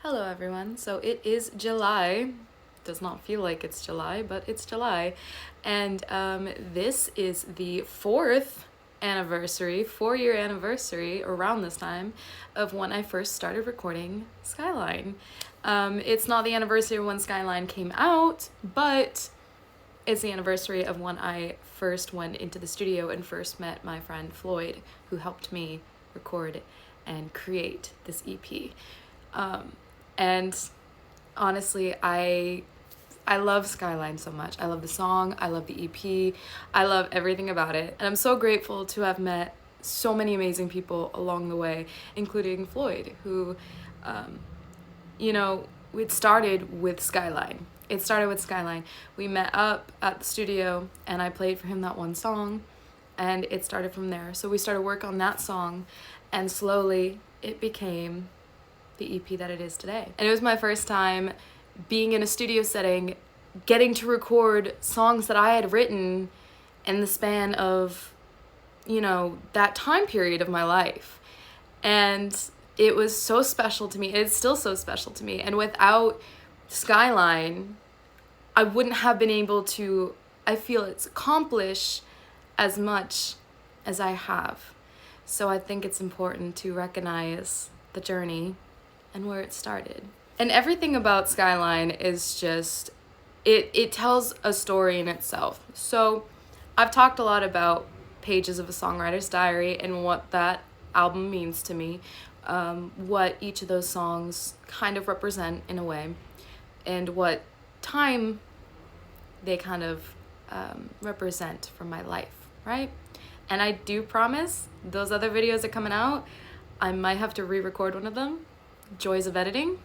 Hello everyone. So it is July. Does not feel like it's July, but it's July. And this is the 4-year anniversary around this time of when I first started recording Skyline. It's not the anniversary of when Skyline came out, but it's the anniversary of when I first went into the studio and first met my friend Floyd, who helped me record and create this EP. And honestly, I love Skyline so much. I love the song, I love the EP, I love everything about it. And I'm so grateful to have met so many amazing people along the way, including Floyd, who, it started with Skyline. We met up at the studio and I played for him that one song and it started from there. So we started work on that song and slowly it became the EP that it is today. And it was my first time being in a studio setting, getting to record songs that I had written in the span of, that time period of my life. And it was so special to me. It's still so special to me. And without Skyline, I wouldn't have been able to, I feel it's accomplish as much as I have. So I think it's important to recognize the journey and where it started. And everything about Skyline is just, it tells a story in itself. So I've talked a lot about pages of a songwriter's diary and what that album means to me, what each of those songs kind of represent in a way, and what time they kind of represent from my life, right? And I do promise those other videos are coming out. I might have to re-record one of them. Joys of editing.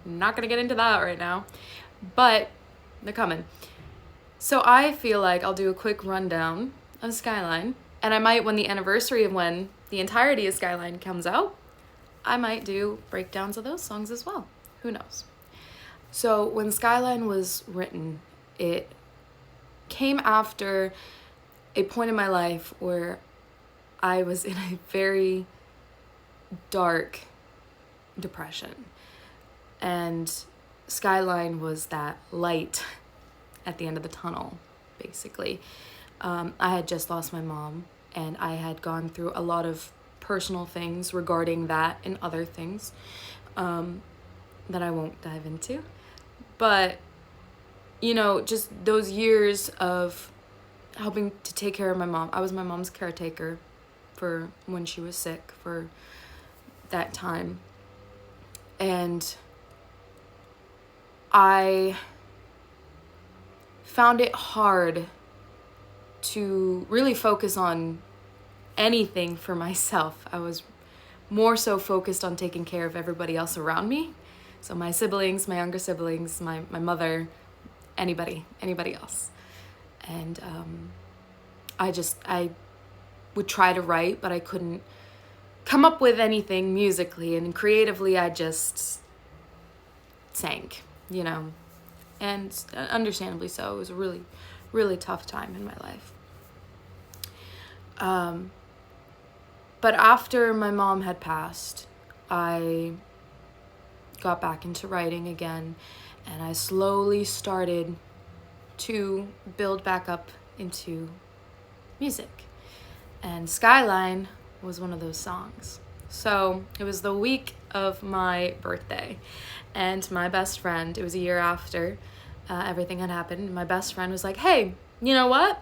Not gonna get into that right now, but they're coming. So I feel like I'll do a quick rundown of Skyline, and I might, when the anniversary of when the entirety of Skyline comes out, I might do breakdowns of those songs as well. Who knows? So when Skyline was written, it came after a point in my life where I was in a very dark depression, and Skyline was that light at the end of the tunnel, basically. I had just lost my mom, and I had gone through a lot of personal things regarding that and other things that I won't dive into. But, just those years of helping to take care of my mom. I was my mom's caretaker for when she was sick for that time. And I found it hard to really focus on anything for myself. I was more so focused on taking care of everybody else around me. So my siblings, my younger siblings, my mother, anybody else. And I would try to write, but I couldn't come up with anything musically, and creatively I just sank, and understandably so. It was a really, really tough time in my life. But after my mom had passed, I got back into writing again, and I slowly started to build back up into music. And Skyline was one of those songs. So it was the week of my birthday, and my best friend, it was a year after everything had happened, my best friend was like, hey, you know what?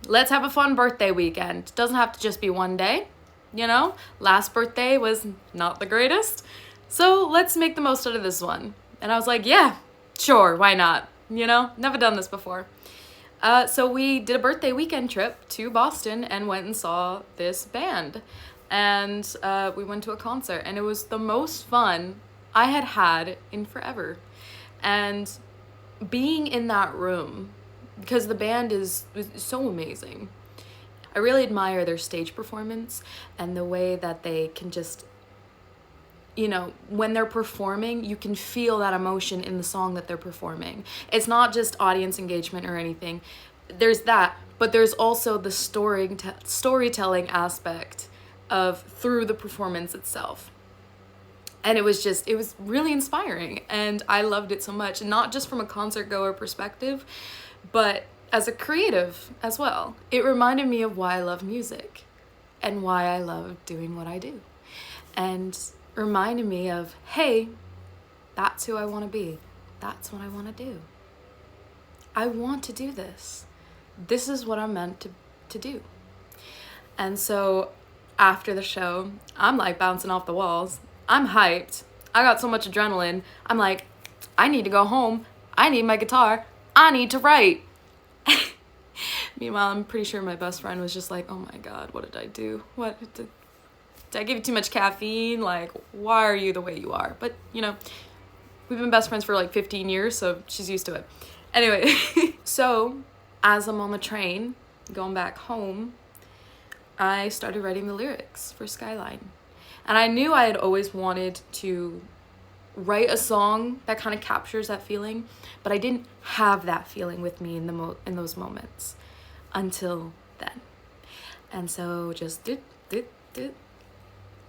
Let's have a fun birthday weekend. It doesn't have to just be one day, Last birthday was not the greatest, so let's make the most out of this one. And I was like, yeah, sure, why not? Never done this before. So we did a birthday weekend trip to Boston and went and saw this band. And we went to a concert, and it was the most fun I had had in forever. And being in that room, because the band is so amazing. I really admire their stage performance and the way that they can just, when they're performing, you can feel that emotion in the song that they're performing. It's not just audience engagement or anything. There's that, but there's also the storytelling aspect of through the performance itself. And it was really inspiring, and I loved it so much, and not just from a concert goer perspective, but as a creative as well. It reminded me of why I love music and why I love doing what I do, and reminded me of, hey, that's who I want to be. That's what I want to do. I want to do this. This is what I'm meant to do. And so after the show, I'm like bouncing off the walls. I'm hyped. I got so much adrenaline. I'm like, I need to go home. I need my guitar. I need to write. Meanwhile, I'm pretty sure my best friend was just like, oh my God, what did I do? Did I give you too much caffeine? Like, why are you the way you are? But, you know, we've been best friends for like 15 years, so she's used to it. Anyway, so as I'm on the train going back home, I started writing the lyrics for Skyline. And I knew I had always wanted to write a song that kind of captures that feeling, but I didn't have that feeling with me in those moments until then. And so just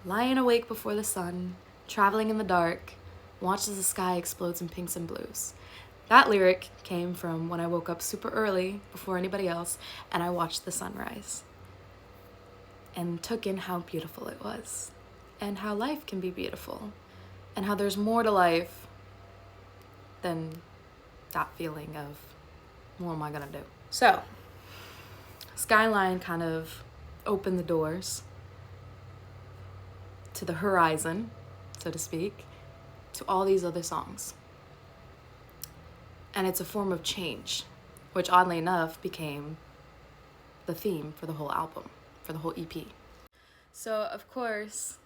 lying awake before the sun, traveling in the dark, watch as the sky explodes in pinks and blues. That lyric came from when I woke up super early before anybody else, and I watched the sunrise and took in how beautiful it was, and how life can be beautiful, and how there's more to life than that feeling of, what am I gonna do? So, Skyline kind of opened the doors to the horizon, so to speak, to all these other songs. And it's a form of change, which oddly enough became the theme for the whole album, for the whole EP. So, of course,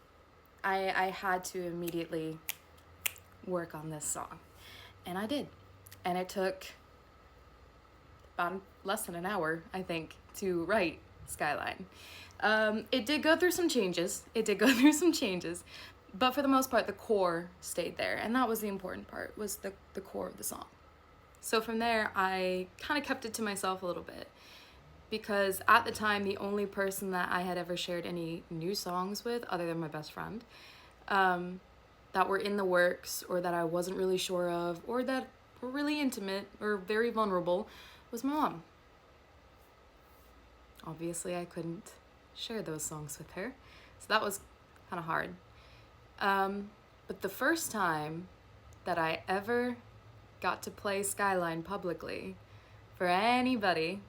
I had to immediately work on this song. And I did. And it took about less than an hour, I think, to write Skyline. It did go through some changes. But for the most part, the core stayed there. And that was the important part, was the core of the song. So from there, I kind of kept it to myself a little bit, because at the time, the only person that I had ever shared any new songs with, other than my best friend, that were in the works, or that I wasn't really sure of, or that were really intimate or very vulnerable, was my mom. Obviously, I couldn't share those songs with her, so that was kind of hard. But the first time that I ever got to play Skyline publicly for anybody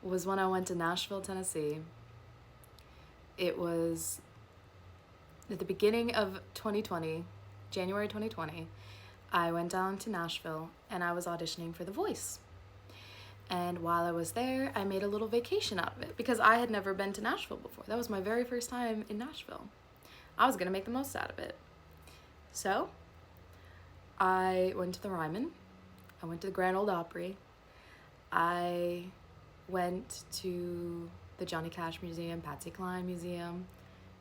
was when I went to Nashville, Tennessee. It was at the beginning of 2020, January 2020. I went down to Nashville and I was auditioning for The Voice. And while I was there, I made a little vacation out of it, because I had never been to Nashville before. That was my very first time in Nashville. I was gonna make the most out of it. So I went to the Ryman. I went to the Grand Ole Opry. I went to the Johnny Cash Museum, Patsy Cline Museum,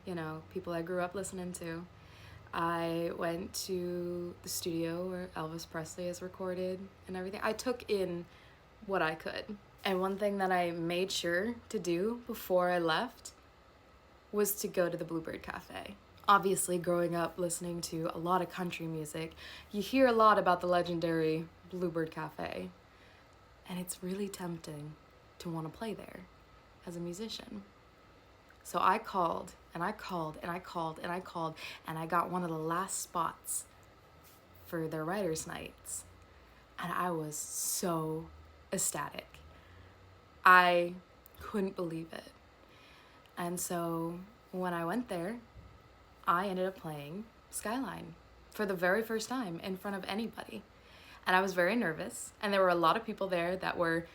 you know, people I grew up listening to. I went to the studio where Elvis Presley is recorded and everything. I took in what I could. And one thing that I made sure to do before I left was to go to the Bluebird Cafe. Obviously, growing up listening to a lot of country music, you hear a lot about the legendary Bluebird Cafe. And it's really tempting to want to play there as a musician. So I called, and I called, and I called, and I called, and I got one of the last spots for their writers' nights. And I was so ecstatic. I couldn't believe it. And so when I went there, I ended up playing Skyline for the very first time in front of anybody. And I was very nervous, and there were a lot of people there that were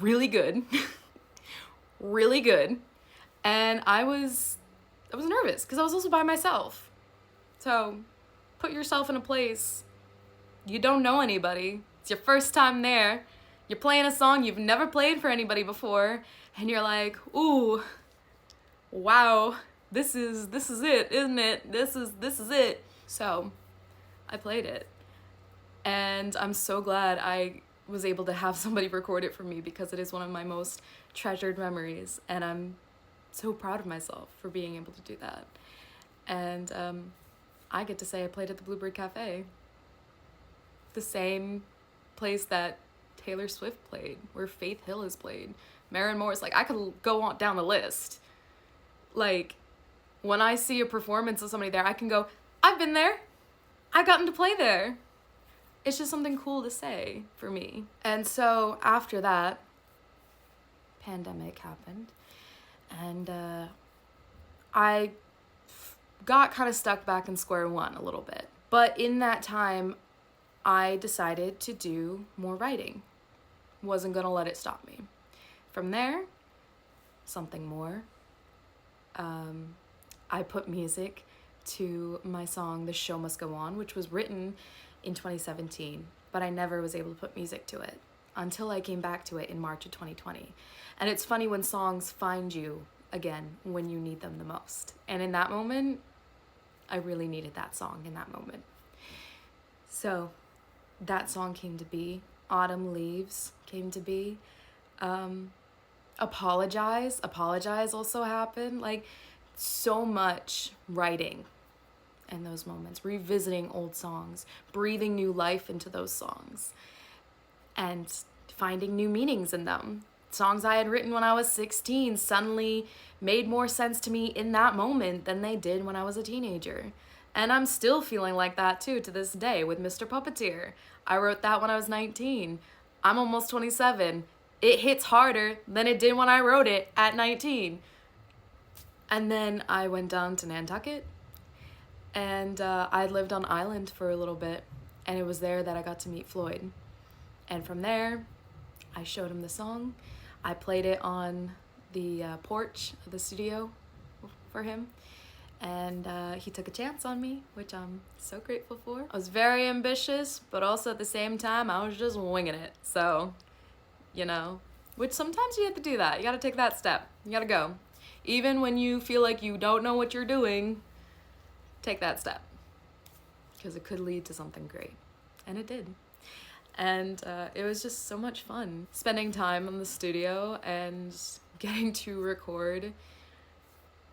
really good, really good. And I was nervous because I was also by myself. So put yourself in a place you don't know anybody. It's your first time there. You're playing a song you've never played for anybody before, and you're like, ooh, wow, this is it, isn't it? This is it. So I played it, and I'm so glad I was able to have somebody record it for me, because it is one of my most treasured memories, and I'm so proud of myself for being able to do that. And I get to say I played at the Bluebird Cafe. The same place that Taylor Swift played, where Faith Hill has played, Maren Morris. Like, I could go on down the list. Like, when I see a performance of somebody there, I can go, I've been there. I gotten to play there. It's just something cool to say for me. And so after that, pandemic happened, and I got kind of stuck back in square one a little bit. But in that time, I decided to do more writing. Wasn't gonna let it stop me. From there, something more. I put music to my song The Show Must Go On, which was written in 2017, but I never was able to put music to it until I came back to it in March of 2020. And it's funny when songs find you again when you need them the most. And in that moment, I really needed that song in that moment. So that song came to be. Autumn Leaves came to be. Apologize also happened. Like, so much writing in those moments, revisiting old songs, breathing new life into those songs, and finding new meanings in them. Songs I had written when I was 16 suddenly made more sense to me in that moment than they did when I was a teenager. And I'm still feeling like that too to this day with Mr. Puppeteer. I wrote that when I was 19. I'm almost 27. It hits harder than it did when I wrote it at 19. And then I went down to Nantucket, and I lived on island for a little bit, and it was there that I got to meet Floyd. And from there, I showed him the song. I played it on the porch of the studio for him, and he took a chance on me, which I'm so grateful for. I was very ambitious, but also at the same time, I was just winging it. So, you know, which sometimes you have to do that. You gotta take that step. You gotta go. Even when you feel like you don't know what you're doing, take that step, because it could lead to something great. And it did. And it was just so much fun spending time in the studio and getting to record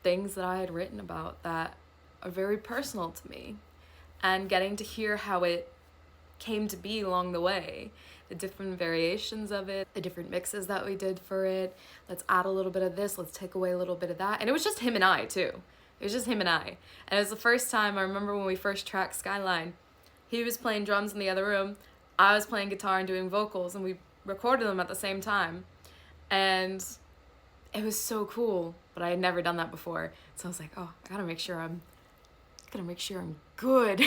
things that I had written about that are very personal to me, and getting to hear how it came to be along the way, the different variations of it, the different mixes that we did for it. Let's add a little bit of this, let's take away a little bit of that. And it was just him and I too. It was just him and I. And it was the first time, I remember when we first tracked Skyline, he was playing drums in the other room, I was playing guitar and doing vocals, and we recorded them at the same time. And it was so cool, but I had never done that before. So I was like, oh, I gotta make sure I'm good.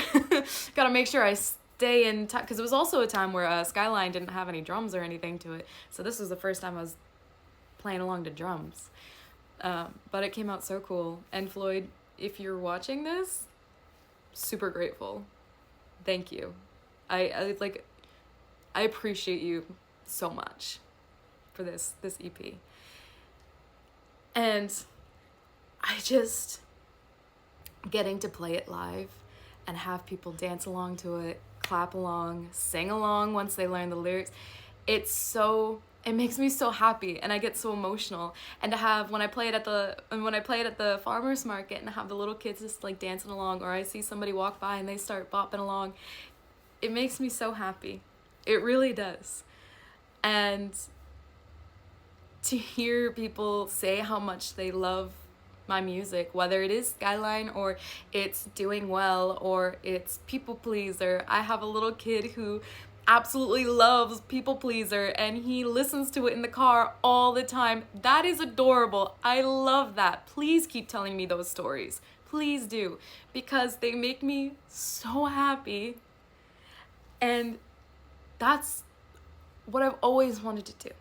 Gotta make sure I stay in time, because it was also a time where Skyline didn't have any drums or anything to it. So this was the first time I was playing along to drums. But it came out so cool. And Floyd, if you're watching this, super grateful. Thank you. I appreciate you so much for this EP. And I just getting to play it live and have people dance along to it, clap along, sing along once they learn the lyrics. It makes me so happy, and I get so emotional. And to have when I play it at the farmers market and have the little kids just like dancing along, or I see somebody walk by and they start bopping along, it makes me so happy. It really does. And to hear people say how much they love my music, whether it is Skyline or it's Doing Well or it's People Pleaser. I have a little kid who absolutely loves People Pleaser, and he listens to it in the car all the time. That is adorable. I love that. Please keep telling me those stories. Please do, because they make me so happy. And that's what I've always wanted to do.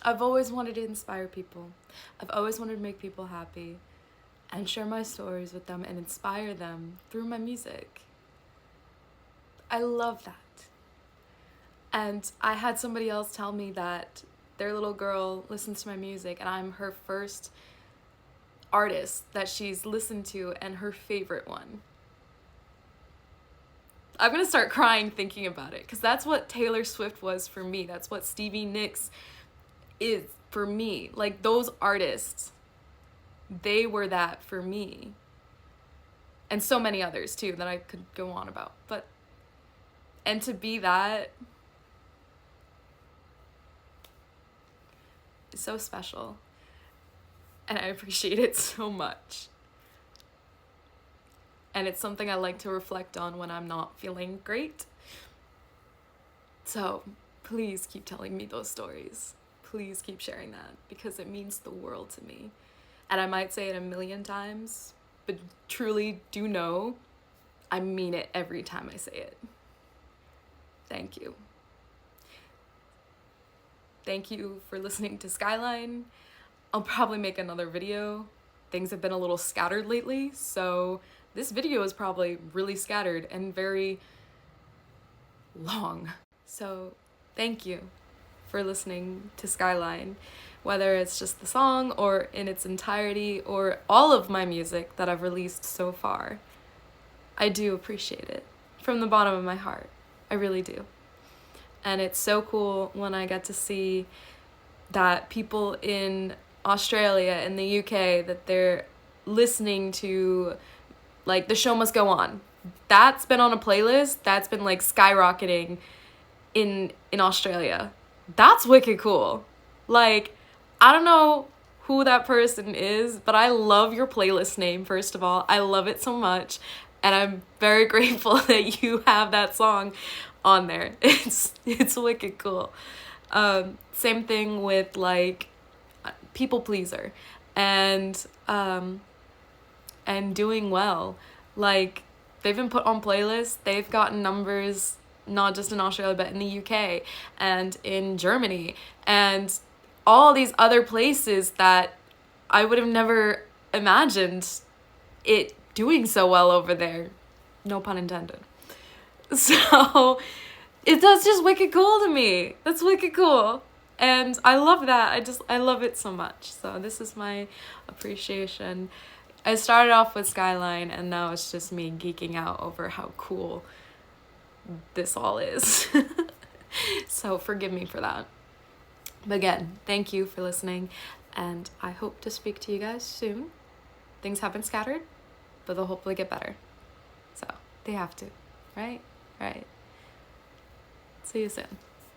I've always wanted to inspire people. I've always wanted to make people happy and share my stories with them and inspire them through my music. I love that. And I had somebody else tell me that their little girl listens to my music and I'm her first artist that she's listened to and her favorite one. I'm gonna start crying thinking about it, because that's what Taylor Swift was for me. That's what Stevie Nicks is for me. Like, those artists, they were that for me. and so many others too that I could go on about. But, and to be that is so special, and I appreciate it so much. And it's something I like to reflect on when I'm not feeling great. So please keep telling me those stories. Please keep sharing that, because it means the world to me. And I might say it a million times, but truly do know I mean it every time I say it. Thank you. Thank you for listening to Skyline. I'll probably make another video. Things have been a little scattered lately, so this video is probably really scattered and very long. So thank you for listening to Skyline, whether it's just the song or in its entirety or all of my music that I've released so far. I do appreciate it from the bottom of my heart. I really do. And it's so cool when I get to see that people in Australia and the UK, that they're listening to, like, The Show Must Go On. That's been on a playlist that's been like skyrocketing in Australia. That's wicked cool. Like, I don't know who that person is, but I love your playlist name, first of all. I love it so much, and I'm very grateful that you have that song on there. It's wicked cool. Same thing with, like, People Pleaser and Doing Well. Like, they've been put on playlists. They've gotten numbers not just in Australia, but in the UK and in Germany and all these other places that I would have never imagined it doing so well over there. No pun intended. So that's just wicked cool to me. That's wicked cool. And I love that. I love it so much. So this is my appreciation. I started off with Skyline, and now it's just me geeking out over how cool this all is. So forgive me for that. But again, thank you for listening, and I hope to speak to you guys soon. Things have been scattered, but they'll hopefully get better. So they have to, right? Right. See you soon.